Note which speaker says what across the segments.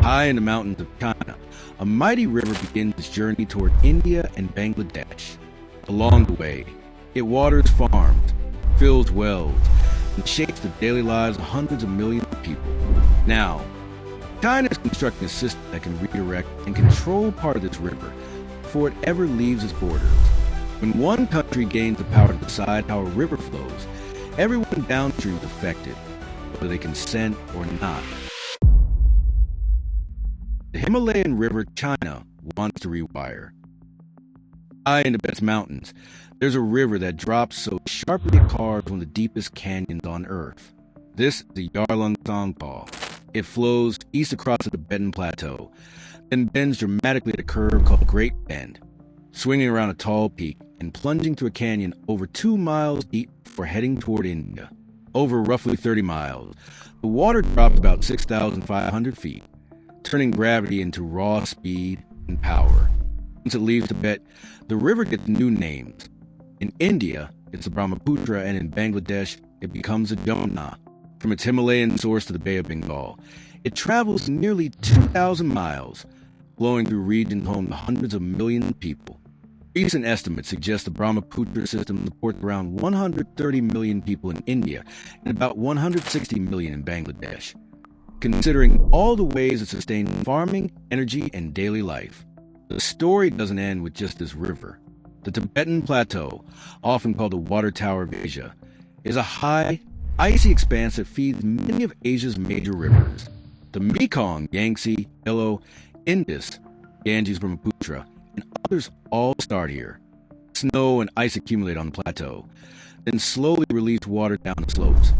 Speaker 1: High in the mountains of China, a mighty river begins its journey toward India and Bangladesh. Along the way, it waters farms, fills wells, and shapes the daily lives of hundreds of millions of people. Now, China is constructing a system that can redirect and control part of this river before it ever leaves its borders. When one country gains the power to decide how a river flows, everyone downstream is affected, whether they consent or not. The Himalayan river China wants to rewire. High in the Tibet's mountains, there's a river that drops so sharply it carves one of the deepest canyons on Earth. This is the Yarlung Tsongpa. It flows east across the Tibetan Plateau, then bends dramatically at a curve called Great Bend, swinging around a tall peak and plunging through a canyon over 2 miles deep before heading toward India. Over roughly 30 miles, the water drops about 6,500 feet, turning gravity into raw speed and power. Once it leaves Tibet, the river gets new names. In India, it's the Brahmaputra, and in Bangladesh, it becomes the Jamuna. From its Himalayan source to the Bay of Bengal, it travels nearly 2,000 miles, flowing through regions home to hundreds of millions of people. Recent estimates suggest the Brahmaputra system supports around 130 million people in India and about 160 million in Bangladesh, considering all the ways it sustains farming, energy, and daily life. The story doesn't end with just this river. The Tibetan Plateau, often called the Water Tower of Asia, is a high, icy expanse that feeds many of Asia's major rivers. The Mekong, Yangtze, Yellow, Indus, Ganges, Brahmaputra, and others all start here. Snow and ice accumulate on the plateau, then slowly release water down the slopes,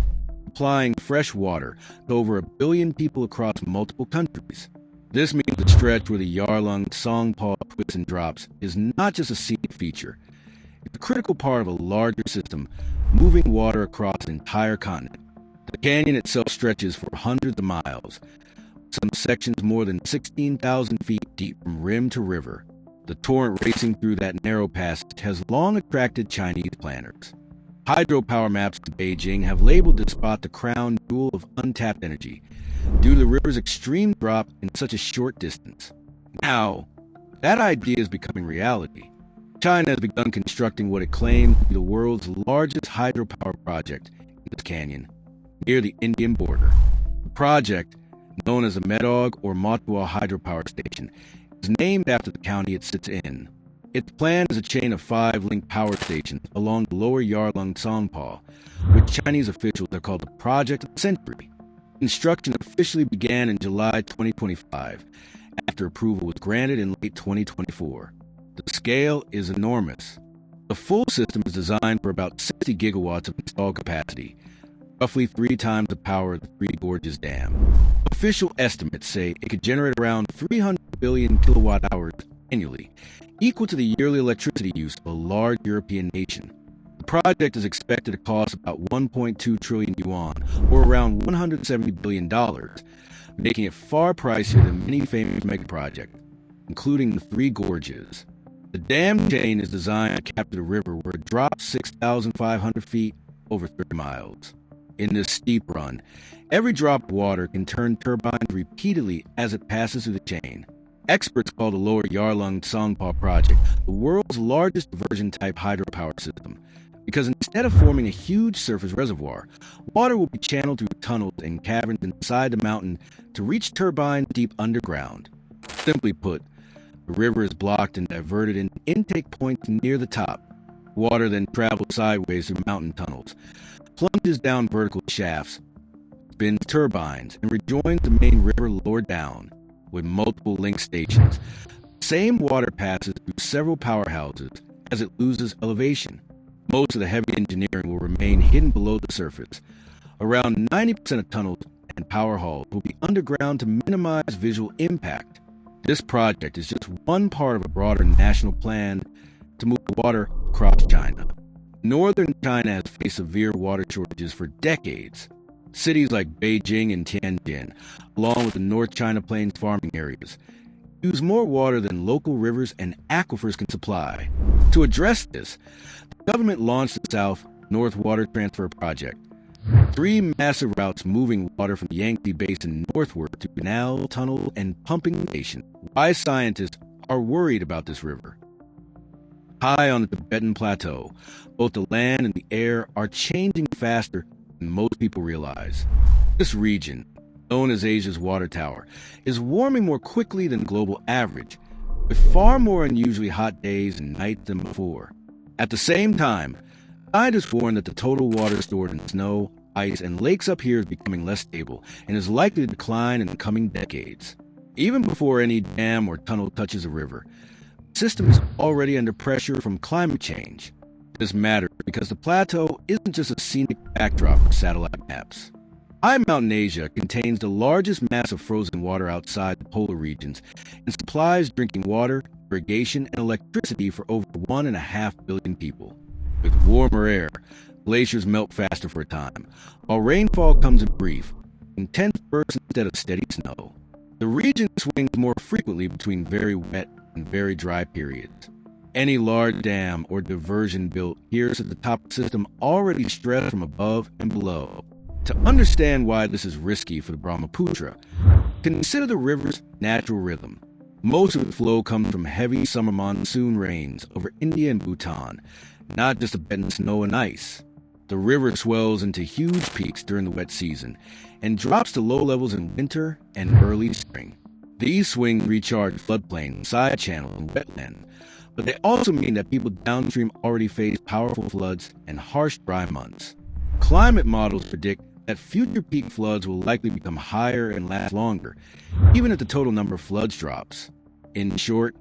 Speaker 1: supplying fresh water to over 1 billion people across multiple countries. This means the stretch where the Yarlung Tsongpa twists and drops is not just a scenic feature. It's a critical part of a larger system moving water across an entire continent. The canyon itself stretches for hundreds of miles, some sections more than 16,000 feet deep from rim to river. The torrent racing through that narrow passage has long attracted Chinese planners. Hydropower maps in Beijing have labeled this spot the crown jewel of untapped energy, due to the river's extreme drop in such a short distance. Now, that idea is becoming reality. China has begun constructing what it claims to be the world's largest hydropower project in this canyon, near the Indian border. The project, known as the Medog or Matua Hydropower Station, is named after the county it sits in. It's planned as a chain of 5 linked power stations along the lower Yarlung Tsongpa, which Chinese officials have called the Project of the Century. Construction officially began in July 2025, after approval was granted in late 2024. The scale is enormous. The full system is designed for about 60 gigawatts of installed capacity, roughly 3 times the power of the Three Gorges Dam. Official estimates say it could generate around 300 billion kilowatt hours annually, equal to the yearly electricity use of a large European nation. The project is expected to cost about 1.2 trillion yuan, or around $170 billion, making it far pricier than many famous megaprojects, including the Three Gorges. The dam chain is designed to capture the river where it drops 6,500 feet over 30 miles. In this steep run, every drop of water can turn turbines repeatedly as it passes through the chain. Experts call the lower Yarlung Tsongpa project the world's largest diversion-type hydropower system, because instead of forming a huge surface reservoir, water will be channeled through tunnels and caverns inside the mountain to reach turbines deep underground. Simply put, the river is blocked and diverted in intake points near the top. Water then travels sideways through mountain tunnels, plunges down vertical shafts, spins turbines, and rejoins the main river lower down, with multiple link stations. The same water passes through several powerhouses as it loses elevation. Most of the heavy engineering will remain hidden below the surface. Around 90% of tunnels and power halls will be underground to minimize visual impact. This project is just one part of a broader national plan to move water across China. Northern China has faced severe water shortages for decades. Cities like Beijing and Tianjin, along with the North China Plains farming areas, use more water than local rivers and aquifers can supply. To address this, the government launched the South North Water Transfer Project, Three massive routes moving water from the Yangtze Basin northward to canal, tunnel, and pumping stations. Why scientists are worried about this river. High on the Tibetan Plateau, both the land and the air are changing faster than most people realize. This region, known as Asia's water tower, is warming more quickly than the global average, with far more unusually hot days and nights than before. At the same time, scientists warn that the total water stored in snow, ice, and lakes up here is becoming less stable and is likely to decline in the coming decades. Even before any dam or tunnel touches a river, the system is already under pressure from climate change. This matters because the plateau isn't just a scenic backdrop for satellite maps. High Mountain Asia contains the largest mass of frozen water outside the polar regions and supplies drinking water, irrigation, and electricity for over 1.5 billion people. With warmer air, glaciers melt faster for a time, while rainfall comes in brief, intense bursts instead of steady snow. The region swings more frequently between very wet and very dry periods. Any large dam or diversion built here is at the top of the system already stressed from above and below. To understand why this is risky for the Brahmaputra, consider the river's natural rhythm. Most of its flow comes from heavy summer monsoon rains over India and Bhutan, not just Tibetan snow and ice. The river swells into huge peaks during the wet season and drops to low levels in winter and early spring. These swings recharge floodplains, side channels, and wetlands, but they also mean that people downstream already face powerful floods and harsh dry months. Climate models predict that future peak floods will likely become higher and last longer, even if the total number of floods drops. In short,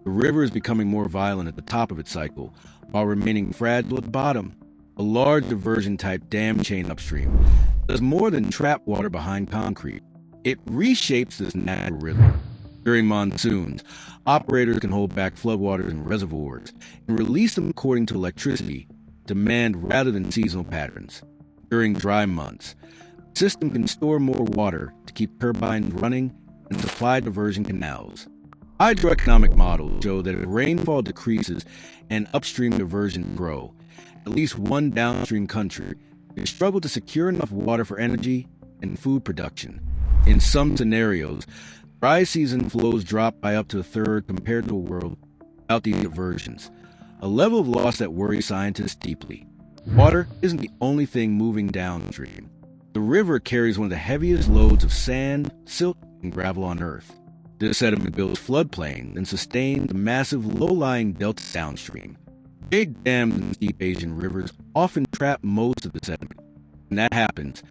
Speaker 1: the river is becoming more violent at the top of its cycle, while remaining fragile at the bottom. A large diversion-type dam chain upstream does more than trap water behind concrete. It reshapes this natural rhythm. During monsoons, operators can hold back floodwaters in reservoirs and release them according to electricity demand rather than seasonal patterns. During dry months, the system can store more water to keep turbines running and supply diversion canals. Hydroeconomic models show that if rainfall decreases and upstream diversions grow, at least one downstream country can struggle to secure enough water for energy and food production. In some scenarios, dry season flows drop by up to a third compared to a world without these diversions, a level of loss that worries scientists deeply. Water isn't the only thing moving downstream. The river carries one of the heaviest loads of sand, silt, and gravel on Earth. This sediment builds floodplains and sustains the massive low-lying deltas downstream. Big dams and steep Asian rivers often trap most of the sediment. When that happens,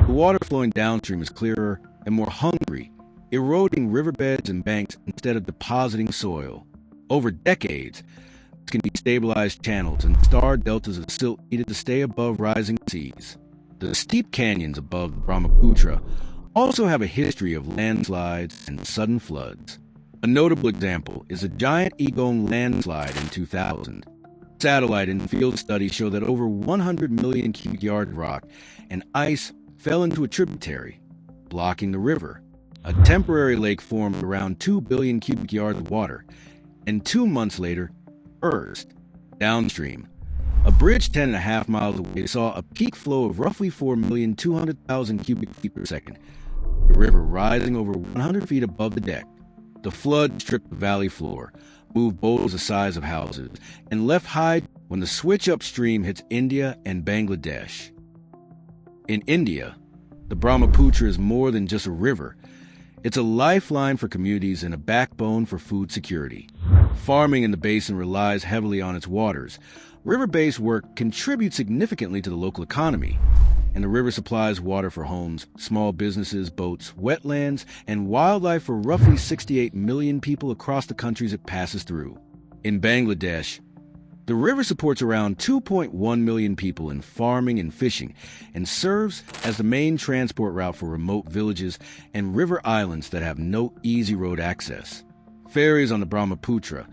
Speaker 1: the water flowing downstream is clearer and more hungry, eroding riverbeds and banks instead of depositing soil. Over decades, this can destabilize channels and starve deltas of silt needed to stay above rising seas. The steep canyons above the Brahmaputra also have a history of landslides and sudden floods. A notable example is the giant Egong landslide in 2000. Satellite and field studies show that over 100 million cubic yards of rock and ice fell into a tributary, blocking the river. A temporary lake formed around 2 billion cubic yards of water, and 2 months later, burst. Downstream, a bridge 10.5 miles away saw a peak flow of roughly 4,200,000 cubic feet per second, the river rising over 100 feet above the deck. The flood stripped the valley floor, moved boulders the size of houses, and left high when the switch upstream hits India and Bangladesh. In India, the Brahmaputra is more than just a river. It's a lifeline for communities and a backbone for food security. Farming in the basin relies heavily on its waters. River-based work contributes significantly to the local economy, and the river supplies water for homes, small businesses, boats, wetlands, and wildlife for roughly 68 million people across the countries it passes through. In Bangladesh, the river supports around 2.1 million people in farming and fishing and serves as the main transport route for remote villages and river islands that have no easy road access. Ferries on the Brahmaputra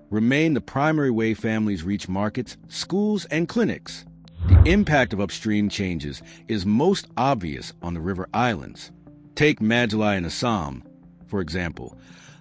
Speaker 1: remain the primary way families reach markets, schools, and clinics. The impact of upstream changes is most obvious on the river islands. Take Majuli in Assam, for example,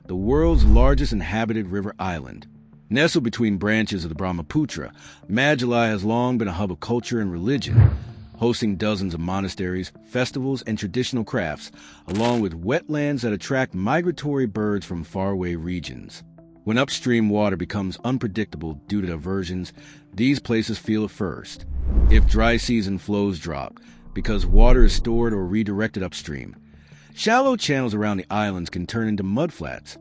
Speaker 1: the world's largest inhabited river island. Nestled between branches of the Brahmaputra, Majuli has long been a hub of culture and religion. hosting dozens of monasteries, festivals, and traditional crafts, along with wetlands that attract migratory birds from faraway regions. When upstream water becomes unpredictable due to diversions, these places feel it first. If dry season flows drop, because water is stored or redirected upstream, shallow channels around the islands can turn into mudflats,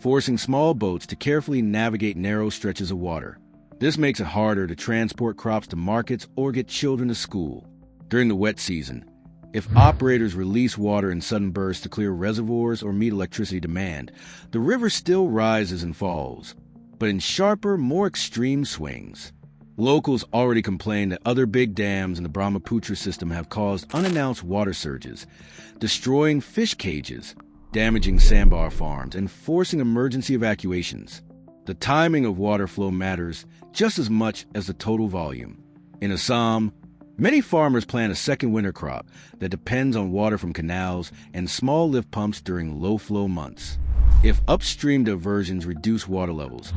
Speaker 1: forcing small boats to carefully navigate narrow stretches of water. This makes it harder to transport crops to markets or get children to school. During the wet season, if operators release water in sudden bursts to clear reservoirs or meet electricity demand, the river still rises and falls, but in sharper, more extreme swings. Locals already complain that other big dams in the Brahmaputra system have caused unannounced water surges, destroying fish cages, damaging sandbar farms, and forcing emergency evacuations. The timing of water flow matters just as much as the total volume. In Assam, many farmers plant a second winter crop that depends on water from canals and small lift pumps during low-flow months. If upstream diversions reduce water levels,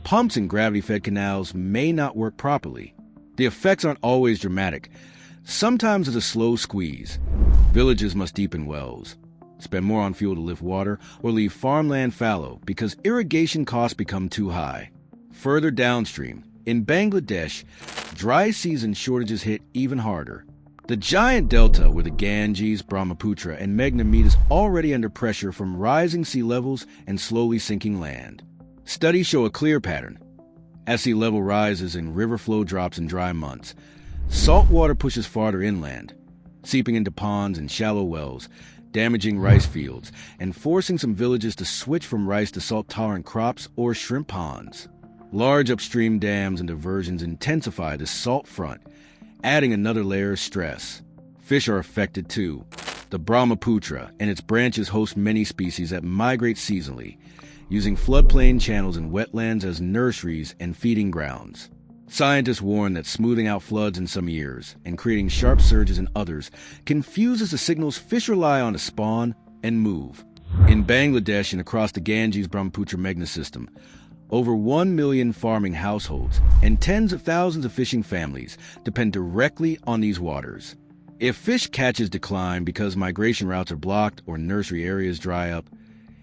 Speaker 1: pumps in gravity-fed canals may not work properly. The effects aren't always dramatic. Sometimes it's a slow squeeze. Villages must deepen wells, spend more on fuel to lift water, or leave farmland fallow because irrigation costs become too high. Further downstream, in Bangladesh, dry season shortages hit even harder. The giant delta where the Ganges, Brahmaputra, and Meghna meet is already under pressure from rising sea levels and slowly sinking land. Studies show a clear pattern. As sea level rises and river flow drops in dry months, salt water pushes farther inland, seeping into ponds and shallow wells, damaging rice fields, and forcing some villages to switch from rice to salt-tolerant crops or shrimp ponds. Large upstream dams and diversions intensify the salt front, adding another layer of stress. Fish are affected too. The Brahmaputra and its branches host many species that migrate seasonally, using floodplain channels and wetlands as nurseries and feeding grounds. Scientists warn that smoothing out floods in some years and creating sharp surges in others confuses the signals fish rely on to spawn and move. In Bangladesh and across the Ganges Brahmaputra Meghna system, over 1 million farming households and tens of thousands of fishing families depend directly on these waters. If fish catches decline because migration routes are blocked or nursery areas dry up,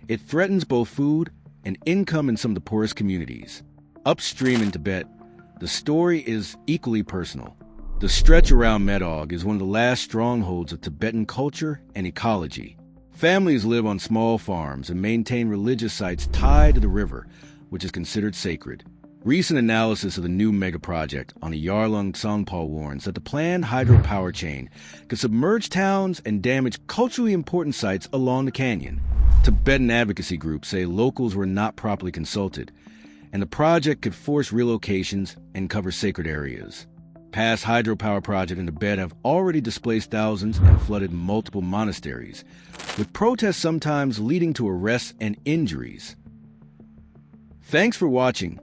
Speaker 1: it threatens both food and income in some of the poorest communities. Upstream in Tibet, the story is equally personal. The stretch around Medog is one of the last strongholds of Tibetan culture and ecology. Families live on small farms and maintain religious sites tied to the river, which is considered sacred. Recent analysis of the new mega project on the Yarlung Tsongpo warns that the planned hydropower chain could submerge towns and damage culturally important sites along the canyon. Tibetan advocacy groups say locals were not properly consulted, and the project could force relocations and cover sacred areas. Past hydropower projects in Tibet have already displaced thousands and flooded multiple monasteries, with protests sometimes leading to arrests and injuries. Thanks for watching.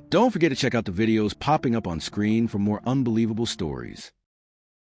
Speaker 1: Don't forget to check out the videos popping up on screen for more unbelievable stories.